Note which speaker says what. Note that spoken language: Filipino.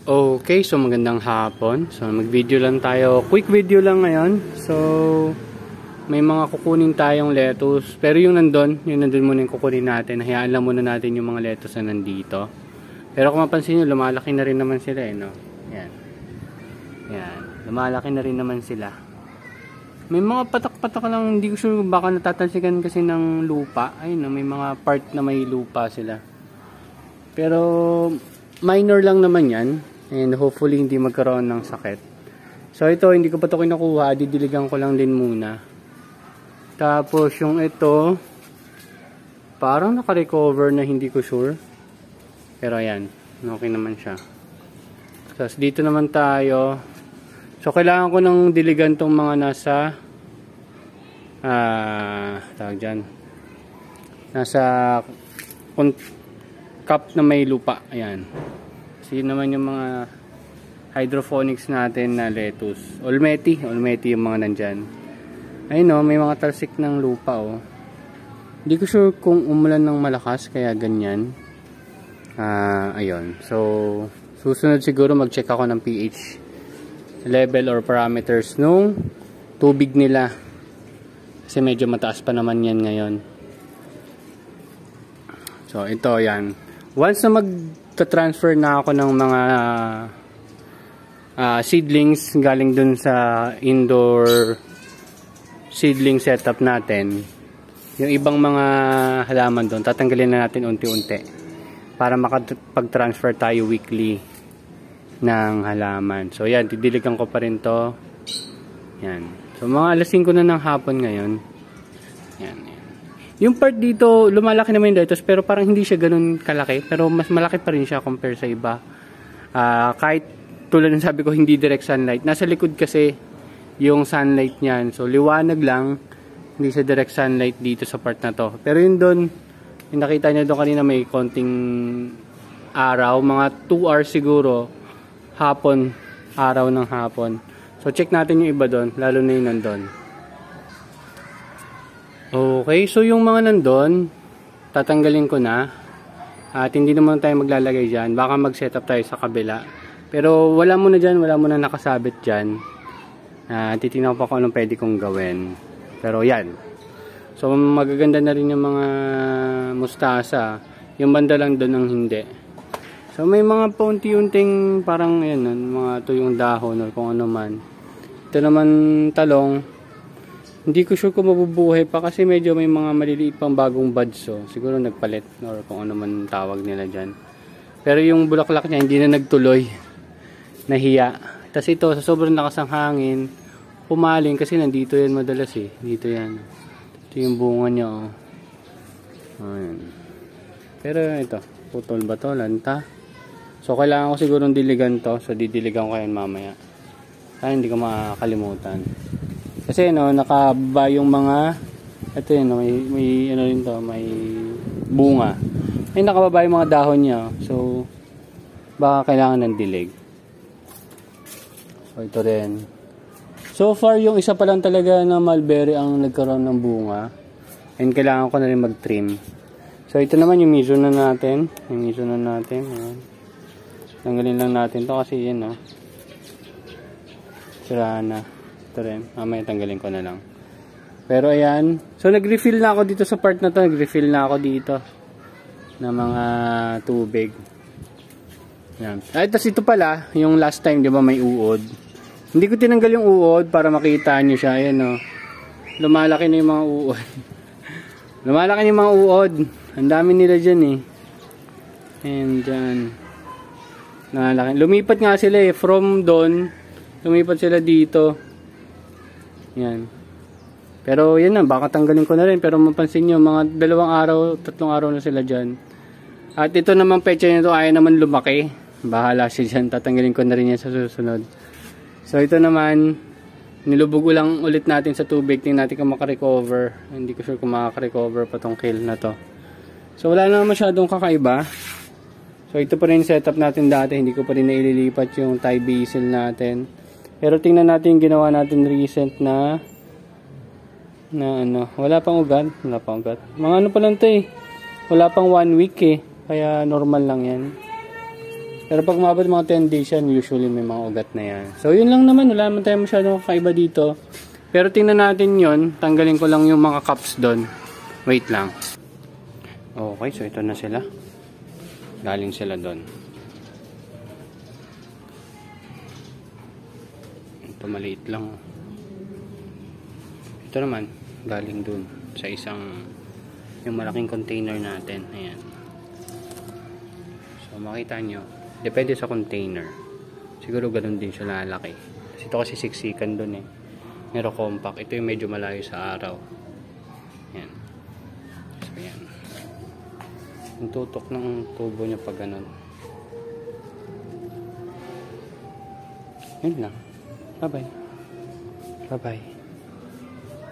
Speaker 1: Okay, so magandang hapon. So mag-video lang tayo. Quick video lang ngayon. So may mga kukunin tayong lettuce. Pero yung nandun muna yung kukunin natin. Hayaan lang muna natin yung mga lettuce na nandito. Pero kung mapansin nyo, lumalaki na rin naman sila no? Yan. Yan. Lumalaki na rin naman sila. May mga patak-patak lang. Hindi ko sure baka natatansikan kasi ng lupa. Ayun no, may mga part na may lupa sila. Pero minor lang naman yan. And hopefully hindi magkaroon ng sakit. So ito hindi ko pa ito kinukuha, didiligan ko lang din muna. Tapos yung ito parang naka-recover na, hindi ko sure. Pero ayan, okay naman siya. Tapos dito naman tayo. So kailangan ko ng diligan tong mga nasa tawag dyan, nasa cup na may lupa. Ayan. So yun naman yung mga hydroponics natin na lettuce. Olmeti yung mga nandyan. Ayun o, may mga talsik ng lupa o. Hindi ko sure kung umulan ng malakas kaya ganyan. Ayun. So susunod siguro mag-check ako ng pH level or parameters nung tubig nila. Kasi medyo mataas pa naman yan ngayon. So ito yan. Once na magta-transfer na ako ng mga seedlings galing dun sa indoor seedling setup natin, yung ibang mga halaman dun, tatanggalin na natin unti-unti para makapag-transfer tayo weekly ng halaman. So yan, didiligan ko pa rin to. Yan. So mga alas 5 na ng hapon ngayon. Yan. Yung part dito, lumalaki naman yung lettuce pero parang hindi siya ganun kalaki. Pero mas malaki pa rin siya compare sa iba. Kahit tulad ng sabi ko, hindi direct sunlight. Nasa likod kasi yung sunlight niyan. So liwanag lang, hindi siya direct sunlight dito sa part na to. Pero yun doon, yung nakita niyo doon kanina may konting araw. Mga 2 hours siguro, hapon, araw ng hapon. So check natin yung iba doon, lalo na yung nandun. Okay, so yung mga nandun, tatanggalin ko na. At hindi naman tayo maglalagay dyan. Baka mag-setup tayo sa kabila. Pero wala muna dyan, wala muna nakasabit dyan. Titignan ko pa kung anong pwede kong gawin. Pero yan. So magaganda na rin yung mga mustasa. Yung banda lang doon ang hindi. So may mga paunti-unting parang yan, mga tuyong dahon o kung ano man. Ito naman talong. Hindi ko sure kung mabubuhay pa kasi medyo may mga maliliit pang bagong buds. So siguro nagpalit or kung ano man tawag nila dyan. Pero yung bulaklak niya hindi na nagtuloy. Nahiya. Tapos ito sa sobrang lakas ng hangin, pumaling kasi nandito yan madalas eh. Dito yan. Ito yung bunga niya oh. Ayan. Pero ito, putol ba to? Lanta. So kailangan ko siguro diligan to. So didiligan ko yan mamaya. Kaya hindi ko makakalimutan. Kasi no, nakaba yung mga ito yun, no, may ano rin to, may bunga. Ay nakababa yung mga dahon niya. So baka kailangan ng dilig. So ito rin. So far yung isa pa lang talaga na mulberry ang nagkaroon ng bunga. And kailangan ko na rin mag-trim. So ito naman yung Mizuno natin. Yung Mizuno natin. Ayan. Tanggalin lang natin to kasi yun no. Sira na. Ito rin. Mamaya tanggalin ko na lang. Pero ayan. So nag-refill na ako dito sa part na to. Nag-refill na ako dito. Ng mga tubig. Ayan. Ay, tapos ito pala. Yung last time di ba may uod. Hindi ko tinanggal yung uod para makita nyo siya. Ayan o. Lumalaki na yung mga uod. Lumalaki na yung mga uod. Ang dami nila dyan eh. And dyan. Lumipat nga sila eh. From doon. Lumipat sila dito. Yan. Pero yan na. Baka tanggalin ko na rin. Pero mapansin nyo. Mga 2 araw, 3 araw na sila dyan. At ito naman pecha nito. Ayaw naman lumaki. Bahala siya dyan. Tatanggalin ko na rin yan sa susunod. So ito naman. Nilubog lang ulit natin sa tubig. Tingnan natin kung makarecover. Hindi ko sure kung makakarecover pa tong kale na to. So wala na masyadong kakaiba. So ito pa rin yung setup natin dati. Hindi ko pa rin naililipat yung Thai basil natin. Pero tingnan natin yung ginawa natin recent na ano. Wala pang ugat. Wala pang ugat. Mga ano pa lang ito eh. Wala pang 1 week eh. Kaya normal lang yan. Pero pag umabot mga 10 days yan, usually may mga ugat na yan. So yun lang naman, wala naman tayo masyadong kakaiba dito. Pero tingnan natin yun, tanggalin ko lang yung mga cups doon. Wait lang. Okay, so ito na sila. Galing sila doon. Ito maliit lang. Ito naman, galing doon sa isang, yung malaking container natin. Ayan. So makita nyo, depende sa container. Siguro ganun din siya lalaki. Kasi ito kasi siksikan doon eh. Pero compact. Ito yung medyo malayo sa araw. Ayan. So ayan. Yung tutok ng tubo niya pag ganun. Yun lang. Bye bye. Bye bye.